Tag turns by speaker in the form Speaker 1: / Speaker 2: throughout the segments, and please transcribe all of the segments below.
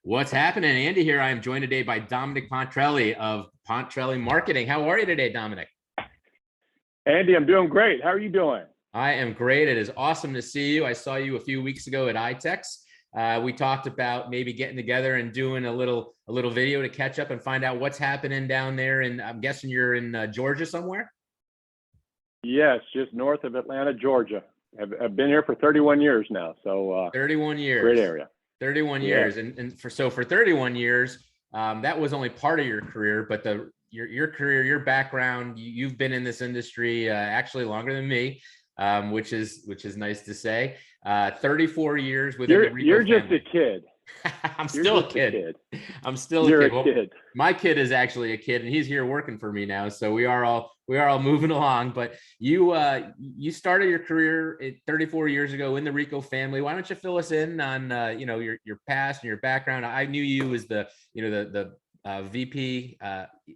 Speaker 1: What's happening? Andy here. I am joined today by Dominic Pontrelli of Pontrelli Marketing. How are you today, Dominic?
Speaker 2: Andy, I'm doing great. How are you doing?
Speaker 1: I am great. It is awesome to see you. I saw you a few weeks ago at ITEX. We talked about maybe getting together and doing a little video to catch up and find out what's happening down there. And I'm guessing you're in Georgia somewhere?
Speaker 2: Yes, just north of Atlanta, Georgia. I've been here for 31 years now. So
Speaker 1: 31 years.
Speaker 2: Great area.
Speaker 1: 31 years. And for 31 years, that was only part of your career, but your career, your background, you've been in this industry actually longer than me, which is nice to say. 34 years within the Ricoh
Speaker 2: You're just
Speaker 1: family.
Speaker 2: a kid.
Speaker 1: I'm still a kid. I'm still a
Speaker 2: You're
Speaker 1: kid.
Speaker 2: a kid.
Speaker 1: My kid is actually a kid, and he's here working for me now. So we are all moving along. But you started your career 34 years ago in the Ricoh family. Why don't you fill us in on your past and your background? I knew you as the VP.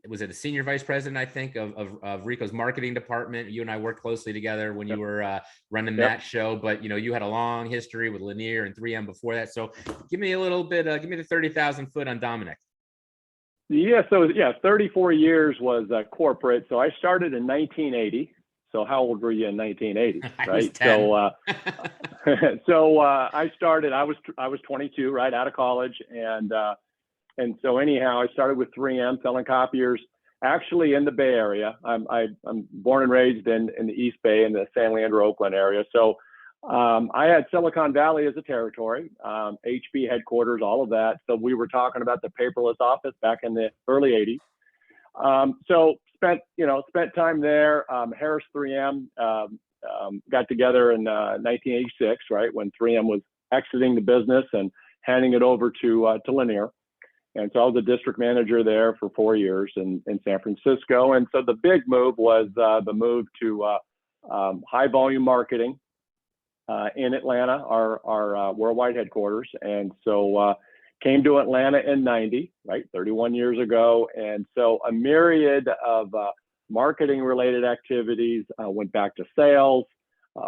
Speaker 1: Was it a senior vice president, I think, of Ricoh's marketing department? You and I worked closely together when you were running that show. But you had a long history with Lanier and 3M before that. So give me a little bit. Give me the 30,000 foot on Dominic.
Speaker 2: Yeah. So 34 years was corporate. So I started in 1980. So how old were you in 1980?
Speaker 1: I
Speaker 2: right.
Speaker 1: was 10.
Speaker 2: So I started. I was 22, right out of college, and so anyhow, I started with 3M selling copiers, actually in the Bay Area. I'm born and raised in the East Bay in the San Leandro, Oakland area. So I had Silicon Valley as a territory, HP headquarters, all of that. So we were talking about the paperless office back in the early 80s. So spent time there. Harris 3M got together in 1986, right, when 3M was exiting the business and handing it over to Lanier. And so I was a district manager there for 4 years in San Francisco. And so the big move was the move to high volume marketing in Atlanta, our worldwide headquarters. And so came to Atlanta in 90, right, 31 years ago. And so a myriad of marketing related activities, went back to sales,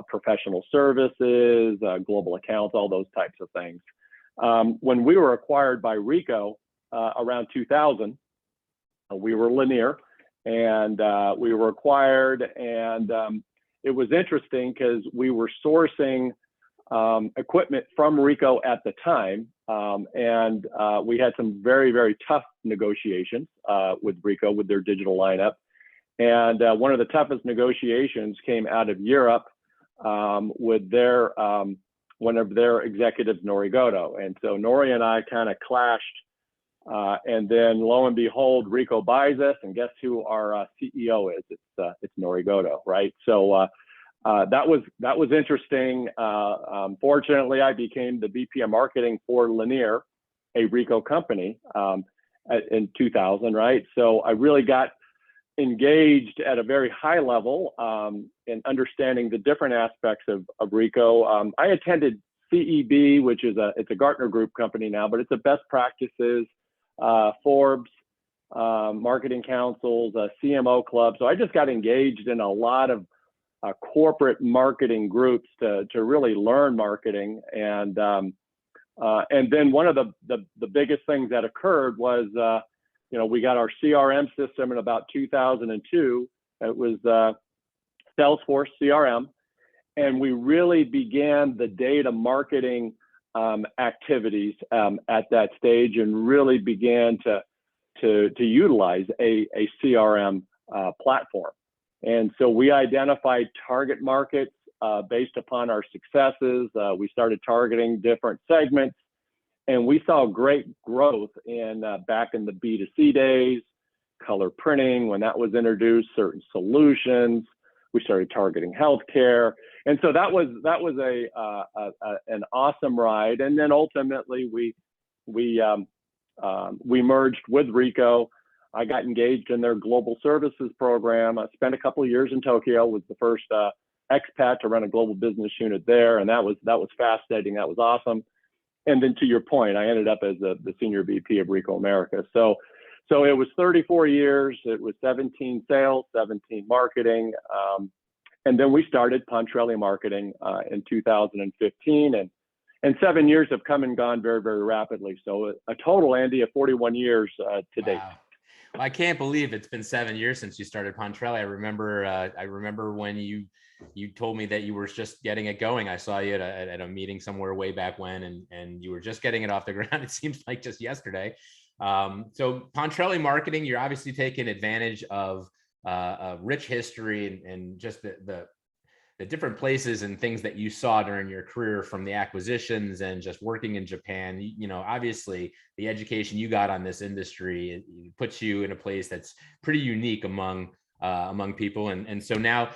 Speaker 2: professional services, global accounts, all those types of things. When we were acquired by Ricoh, around 2000, we were Lanier, and we were acquired, and it was interesting because we were sourcing equipment from Ricoh at the time, and we had some very, very tough negotiations with Ricoh with their digital lineup. And one of the toughest negotiations came out of Europe with their one of their executives, Nori Goto. And so Nori and I kind of clashed. And then lo and behold, Ricoh buys us, and guess who our CEO is? It's Nori Goto, right? So that was interesting. Fortunately, I became the VP of marketing for Lanier, a Ricoh company, in 2000, right? So I really got engaged at a very high level in understanding the different aspects of Ricoh. I attended CEB, which is it's a Gartner Group company now, but it's a best practices. Forbes, marketing councils, CMO club. So I just got engaged in a lot of corporate marketing groups to really learn marketing. And then one of the biggest things that occurred was, we got our CRM system in about 2002. It was Salesforce CRM. And we really began the data marketing activities at that stage, and really began to utilize a CRM platform. And so we identified target markets based upon our successes. We started targeting different segments, and we saw great growth back in the B2C days, color printing, when that was introduced, certain solutions. We started targeting healthcare. And so that was an awesome ride. And then ultimately we merged with Ricoh. I got engaged in their global services program. I spent a couple of years in Tokyo, was the first expat to run a global business unit there. And that was fascinating. That was awesome. And then to your point, I ended up as the senior VP of Ricoh America. So it was 34 years. It was 17 sales, 17 marketing. And then we started Pontrelli Marketing in 2015. And 7 years have come and gone very, very rapidly. So a total, Andy, of 41 years to date.
Speaker 1: Wow. Well, I can't believe it's been 7 years since you started Pontrelli. I remember when you told me that you were just getting it going. I saw you at a meeting somewhere way back when, and you were just getting it off the ground. It seems like just yesterday. So Pontrelli Marketing, you're obviously taking advantage of a rich history and just the different places and things that you saw during your career, from the acquisitions and just working in Japan. You know, obviously the education you got on this industry, it puts you in a place that's pretty unique among people. And so now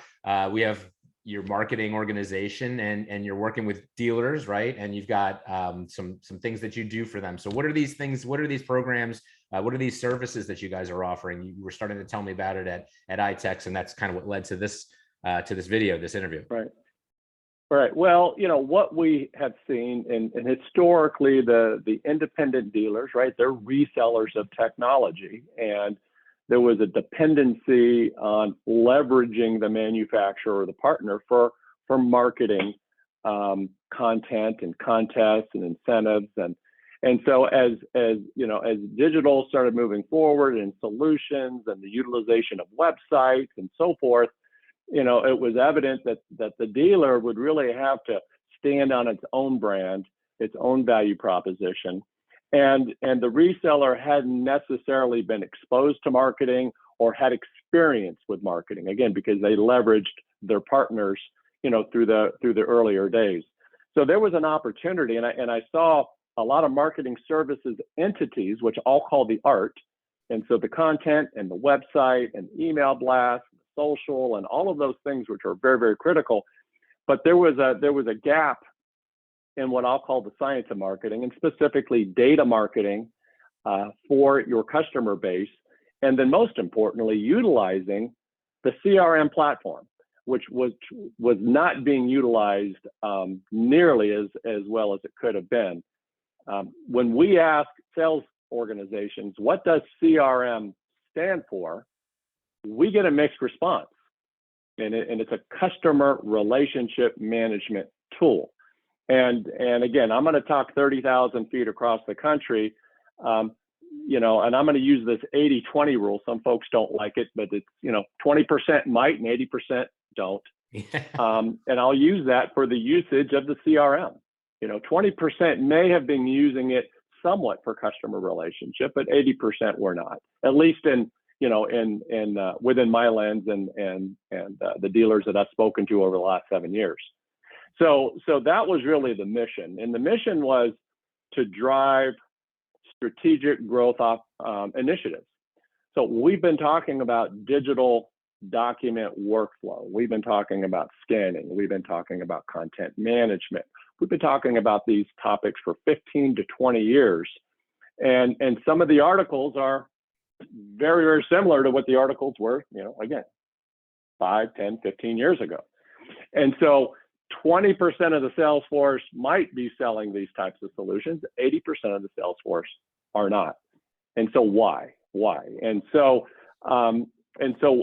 Speaker 1: we have your marketing organization, and you're working with dealers, right? And you've got some things that you do for them. So what are these things? What are these programs? What are these services that you guys are offering? You were starting to tell me about it at iTex, and that's kind of what led to this video, this interview.
Speaker 2: Right. Right. Well, you know, what we have seen, and historically, the independent dealers, right, they're resellers of technology. And there was a dependency on leveraging the manufacturer or the partner for marketing content and contests and incentives. And so as you know, as digital started moving forward and solutions and the utilization of websites and so forth, you know, it was evident that the dealer would really have to stand on its own brand, its own value proposition. And the reseller hadn't necessarily been exposed to marketing or had experience with marketing, again, because they leveraged their partners, you know, through the earlier days. So there was an opportunity, and I saw a lot of marketing services entities, which I'll call the art. And so the content and the website and email blast, social, and all of those things, which are very, very critical. But there was a gap in what I'll call the science of marketing, and specifically data marketing for your customer base. And then most importantly, utilizing the CRM platform, which was not being utilized nearly as well as it could have been. When we ask sales organizations, what does CRM stand for? We get a mixed response, and it's a customer relationship management tool. And again, I'm going to talk 30,000 feet across the country, you know, and I'm going to use this 80-20 rule. Some folks don't like it, but it's, you know, 20% might and 80% don't. And I'll use that for the usage of the CRM. You know, 20% may have been using it somewhat for customer relationship, but 80% were not, at least in, you know, within my lens and the dealers that I've spoken to over the last 7 years. So that was really the mission, and the mission was to drive strategic growth initiatives. So we've been talking about digital document workflow. We've been talking about scanning. We've been talking about content management. We've been talking about these topics for 15 to 20 years, and some of the articles are very, very similar to what the articles were, you know, again, 5, 10, 15 years ago. And so 20% of the sales force might be selling these types of solutions. 80% of the sales force are not. And so why? And so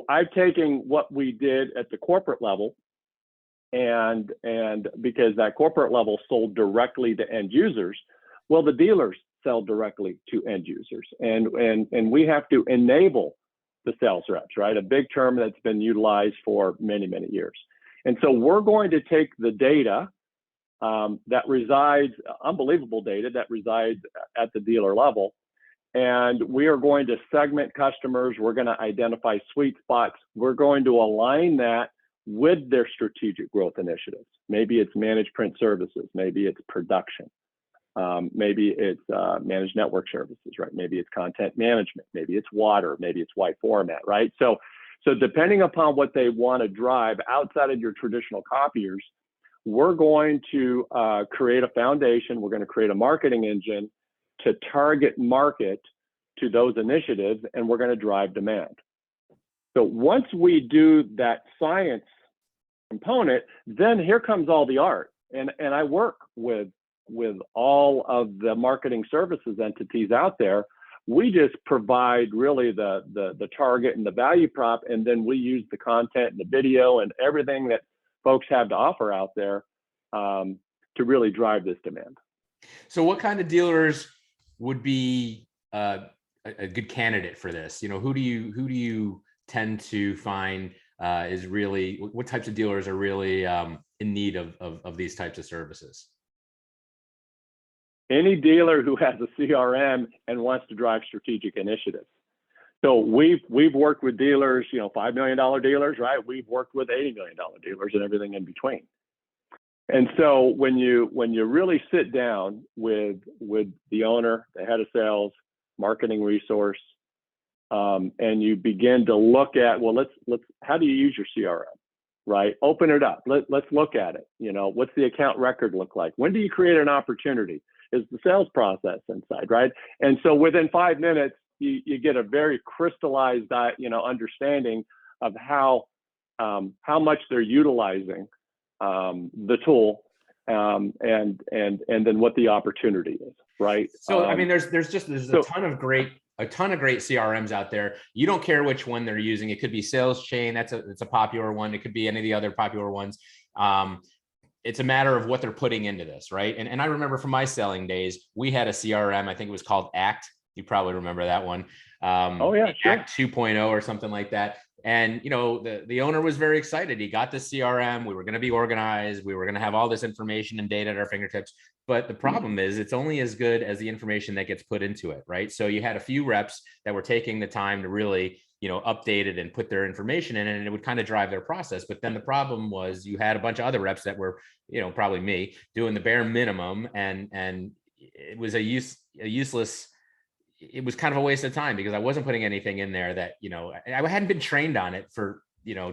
Speaker 2: I've taken what we did at the corporate level, and because that corporate level sold directly to end users, well, the dealers sell directly to end users, and we have to enable the sales reps, right? A big term that's been utilized for many, many years. And so we're going to take the data that resides, unbelievable data that resides at the dealer level, and we are going to segment customers. We're going to identify sweet spots. We're going to align that with their strategic growth initiatives. Maybe it's managed print services. Maybe it's production. Maybe it's managed network services, right? Maybe it's content management. Maybe it's water. Maybe it's white format, right? So depending upon what they want to drive outside of your traditional copiers, we're going to create a foundation. We're going to create a marketing engine to target market to those initiatives, and we're going to drive demand. So once we do that science component, then here comes all the art. And I work with all of the marketing services entities out there. We just provide really the target and the value prop, and then we use the content and the video and everything that folks have to offer out there really drive this demand.
Speaker 1: So what kind of dealers would be a good candidate for this? You know, who do you tend to find is really, what types of dealers are really in need of these types of services?
Speaker 2: Any dealer who has a CRM and wants to drive strategic initiatives. So we've worked with dealers, you know, $5 million dealers, right? We've worked with $80 million dealers and everything in between. And so when you really sit down with the owner, the head of sales, marketing resource, and you begin to look at, well, let's how do you use your CRM, right? Open it up. Let's look at it. You know, what's the account record look like? When do you create an opportunity? Is the sales process inside, right? And so within 5 minutes, you get a very crystallized, understanding of how much they're utilizing the tool, and then what the opportunity is, right?
Speaker 1: So I mean, there's a ton of great CRMs out there. You don't care which one they're using. It could be Sales Chain. It's a popular one. It could be any of the other popular ones. It's a matter of what they're putting into this, right? And I remember from my selling days, we had a CRM. I think it was called ACT. You probably remember that one.
Speaker 2: Oh yeah, sure.
Speaker 1: ACT 2.0 or something like that. And you know, the owner was very excited. He got the CRM. We were going to be organized. We were going to have all this information and data at our fingertips. But the problem is, it's only as good as the information that gets put into it, right? So you had a few reps that were taking the time to really, you know, update it and put their information in, and it would kind of drive their process. But then the problem was, you had a bunch of other reps that were, you know, probably me, doing the bare minimum, and it was a useless. It was kind of a waste of time, because I wasn't putting anything in there that, you know, I hadn't been trained on it for, you know,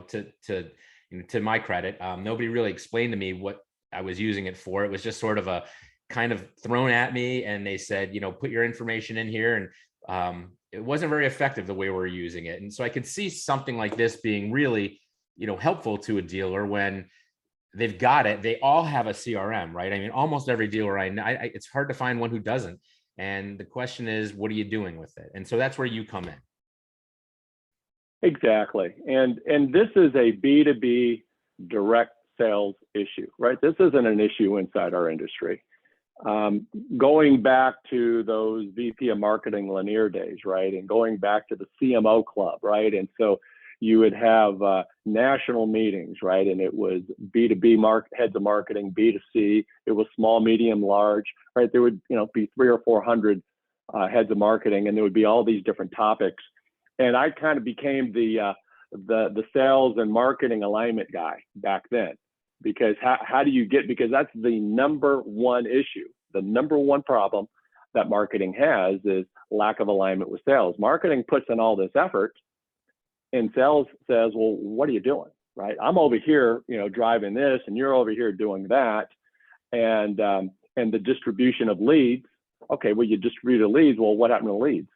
Speaker 1: to my credit. Nobody really explained to me what I was using it for. It was just sort of a kind of thrown at me, and they said, you know, put your information in here. And it wasn't very effective the way we're using it. And so I could see something like this being really, you know, helpful to a dealer when they've got it. They all have a CRM, right? I mean, almost every dealer I know, it's hard to find one who doesn't. And the question is, what are you doing with it? And so that's where you come in.
Speaker 2: Exactly. And this is a B2B direct sales issue, right? This isn't an issue inside our industry. Going back to those VP of marketing Lanier days, right? And going back to the CMO club, right? And so you would have national meetings, right? And it was B2B heads of marketing, B2C, it was small, medium, large, right? There would, you know, be 300 or 400 heads of marketing, and there would be all these different topics. And I kind of became the sales and marketing alignment guy back then, because how do you get, because that's the number one issue, the number one problem that marketing has is lack of alignment with sales. Marketing puts in all this effort, and sales says, well, what are you doing, right? I'm over here, you know, driving this, and you're over here doing that. And the distribution of leads. Okay, well, you distributed leads. Well, what happened to leads?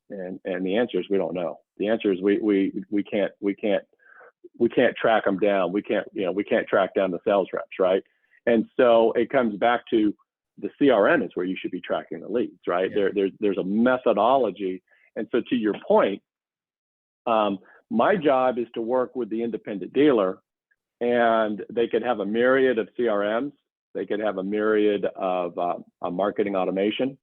Speaker 2: And the answer is, we don't know. The answer is we can't track them down. We can't track down the sales reps, right? And so it comes back to the CRM is where you should be tracking the leads, right? Yeah. There's a methodology. And so to your point, my job is to work with the independent dealer, and they could have a myriad of CRMs. They could have a myriad of marketing automation,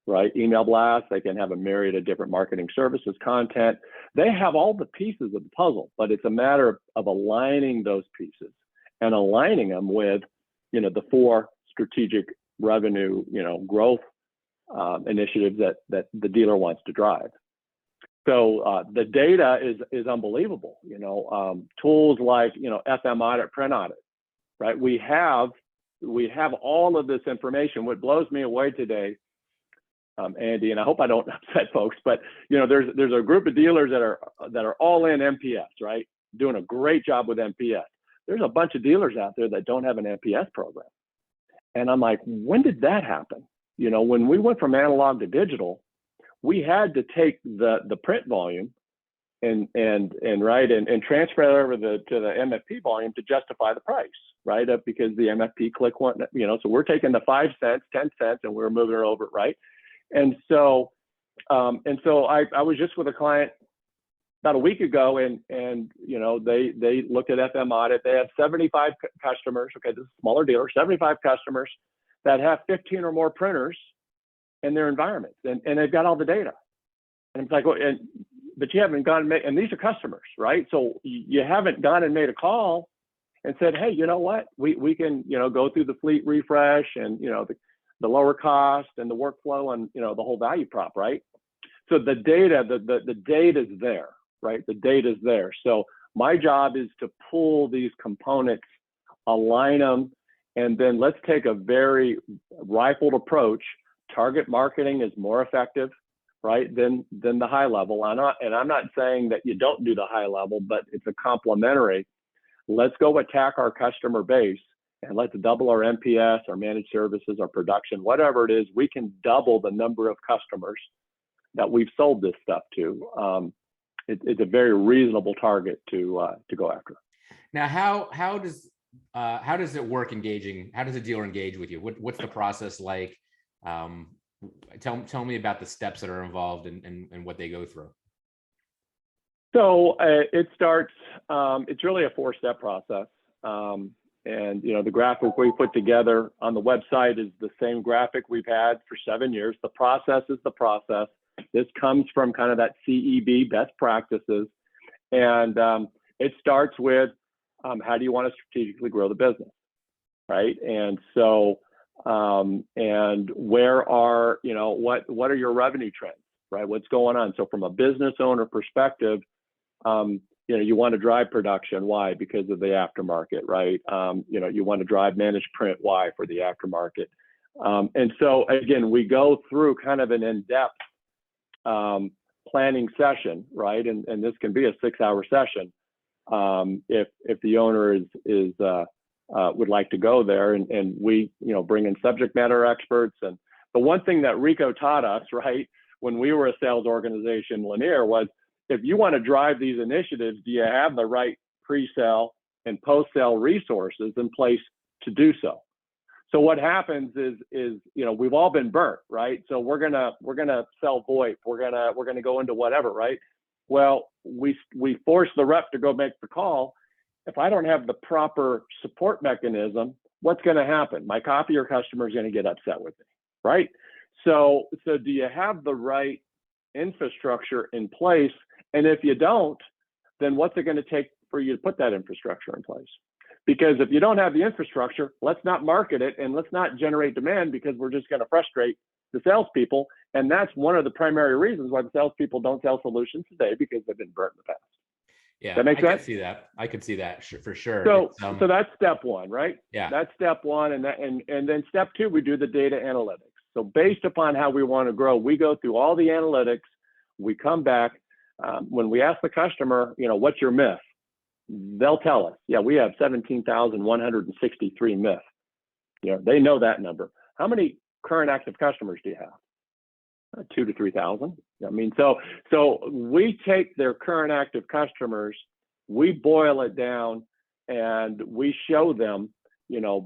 Speaker 2: right? Email blasts. They can have a myriad of different marketing services, content. They have all the pieces of the puzzle, but it's a matter of aligning those pieces and aligning them with, you know, the 4 strategic revenue, you know, growth initiatives that the dealer wants to drive. So the data is unbelievable. You know, tools like, you know, FM audit, print audit, right? We have all of this information. What blows me away today, Andy, and I hope I don't upset folks, but you know, there's a group of dealers that are all in MPS, right? Doing a great job with MPS. There's a bunch of dealers out there that don't have an MPS program, and I'm like, when did that happen? You know, when we went from analog to digital, we had to take the print volume and transfer it over to the MFP volume to justify the price, right? Because the MFP click one, you know, so we're taking the 5 cents, 10 cents, and we're moving it over, right? And so I was just with a client about a week ago, and they looked at FM audit. They have 75 customers. Okay, this is a smaller dealer, 75 customers that have 15 or more printers in their environments, and they've got all the data. And it's like, well, but you haven't gone and made, and these are customers, right? So you haven't gone and made a call and said, hey, you know what? We can, go through the fleet refresh and, the lower cost and the workflow and, the whole value prop, right? So the data, the data is there, right? The data is there. So my job is to pull these components, align them, and then let's take a very rifled approach. Target marketing is more effective, right, than the high level. I'm not saying that you don't do the high level, but it's a complementary. Let's go attack our customer base and let's double our MPS, our managed services, our production, whatever it is. We can double the number of customers that we've sold this stuff to. It's a very reasonable target to go after.
Speaker 1: Now, how does it work engaging? How does a dealer engage with you? What's the process like? Tell me about the steps that are involved and what they go through.
Speaker 2: So it starts, it's really a 4-step process. And, the graphic we put together on the website is the same graphic we've had for 7 years. The process is the process. This comes from kind of that CEB best practices. And it starts with how do you want to strategically grow the business, right? And so, and where are, what are your revenue trends, right? What's going on? So from a business owner perspective, you want to drive production. Why? Because of the aftermarket, right? You want to drive managed print. Why? For the aftermarket. And so again, we go through kind of an in-depth planning session, right? And this can be a 6-hour session if the owner is would like to go there, and we bring in subject matter experts. And the one thing that Ricoh taught us, right, when we were a sales organization, Lanier, was if you want to drive these initiatives, do you have the right pre-sale and post-sale resources in place to do so? So what happens is we've all been burnt, right? So we're gonna sell VoIP, we're gonna go into whatever, right? Well, we force the rep to go make the call. If I don't have the proper support mechanism, what's going to happen? My copier customer is going to get upset with me, right? So do you have the right infrastructure in place? And if you don't, then what's it going to take for you to put that infrastructure in place? Because if you don't have the infrastructure, let's not market it and let's not generate demand, because we're just going to frustrate the salespeople. And that's one of the primary reasons why the salespeople don't sell solutions today, because they've been burnt in the past.
Speaker 1: Yeah,
Speaker 2: that makes sense?
Speaker 1: I could see that for sure.
Speaker 2: So that's step one, right?
Speaker 1: Yeah,
Speaker 2: that's step one, and then step two, we do the data analytics. So based upon how we want to grow, we go through all the analytics. We come back when we ask the customer, what's your myth? They'll tell us, yeah, we have 17,163 myth. They know that number. How many current active customers do you have? 2,000 to 3,000. I mean, so we take their current active customers, we boil it down, and we show them,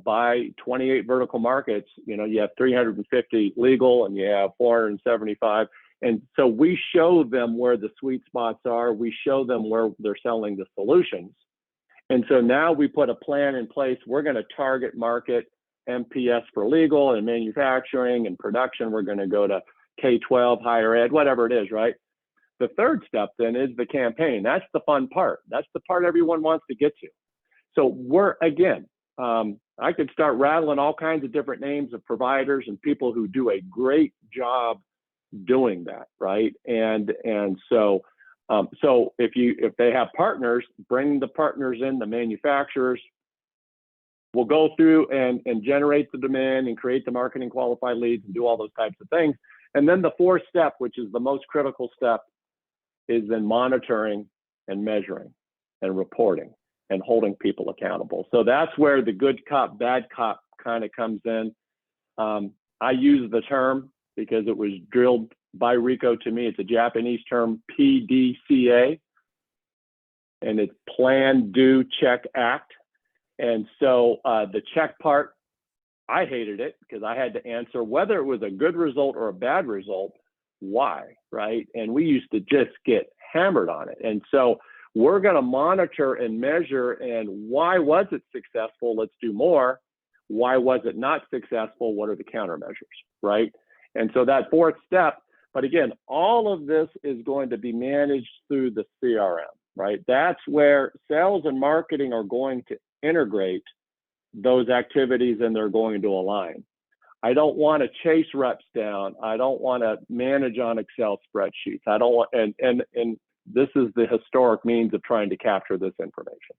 Speaker 2: by 28 vertical markets, you have 350 legal and you have 475. And so we show them where the sweet spots are. We show them where they're selling the solutions. And so now we put a plan in place. We're going to target market MPS for legal and manufacturing and production. We're going to go to K-12, higher ed, whatever it is, right? The third step then is the campaign. That's the fun part. That's the part everyone wants to get to. So I could start rattling all kinds of different names of providers and people who do a great job doing that, right? And so if they have partners, bring the partners in, the manufacturers. We'll go through and generate the demand and create the marketing qualified leads and do all those types of things. And then the fourth step, which is the most critical step, is then monitoring and measuring and reporting and holding people accountable. So that's where the good cop, bad cop kind of comes in. I use the term because it was drilled by Ricoh to me. It's a Japanese term, PDCA, and it's plan, do, check, act. And so the check part, I hated it because I had to answer whether it was a good result or a bad result, why, right? And we used to just get hammered on it. And so we're going to monitor and measure, and why was it successful? Let's do more. Why was it not successful? What are the countermeasures, right? And so that fourth step, but again, all of this is going to be managed through the CRM, right? That's where sales and marketing are going to integrate those activities, and they're going to align. I don't want to chase reps down. I don't want to manage on Excel spreadsheets. I don't want, and this is the historic means of trying to capture this information.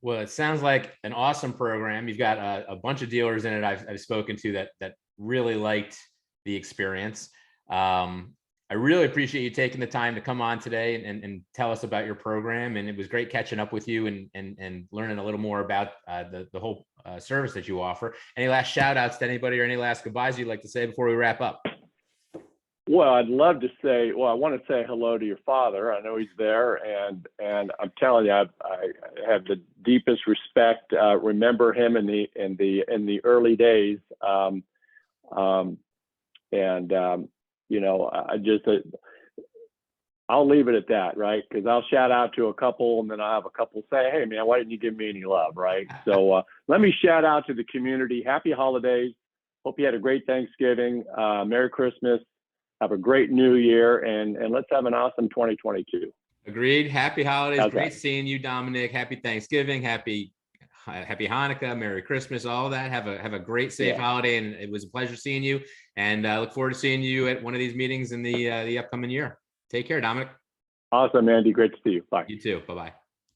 Speaker 1: Well, it sounds like an awesome program. You've got a bunch of dealers in it I've spoken to that really liked the experience. I really appreciate you taking the time to come on today and tell us about your program. And it was great catching up with you and learning a little more about the whole service that you offer. Any last shout outs to anybody or any last goodbyes you'd like to say before we wrap up?
Speaker 2: Well, I'd love to say, well, I want to say hello to your father. I know he's there, and I'm telling you, I have the deepest respect. Remember him in the early days, you know, I'll leave it at that, right? Because I'll shout out to a couple, and then I'll have a couple say, "Hey, man, why didn't you give me any love?" Right? So let me shout out to the community. Happy holidays. Hope you had a great Thanksgiving. Merry Christmas. Have a great New Year, and let's have an awesome 2022.
Speaker 1: Agreed. Happy holidays.
Speaker 2: How's
Speaker 1: Great
Speaker 2: that?
Speaker 1: seeing you, Dominic. Happy Thanksgiving. Happy Hanukkah. Merry Christmas. All that. Have a great, safe holiday, and it was a pleasure seeing you. And I look forward to seeing you at one of these meetings in the upcoming year. Take care, Dominic.
Speaker 2: Awesome, Andy. Great to see you. Bye.
Speaker 1: You too. Bye-bye.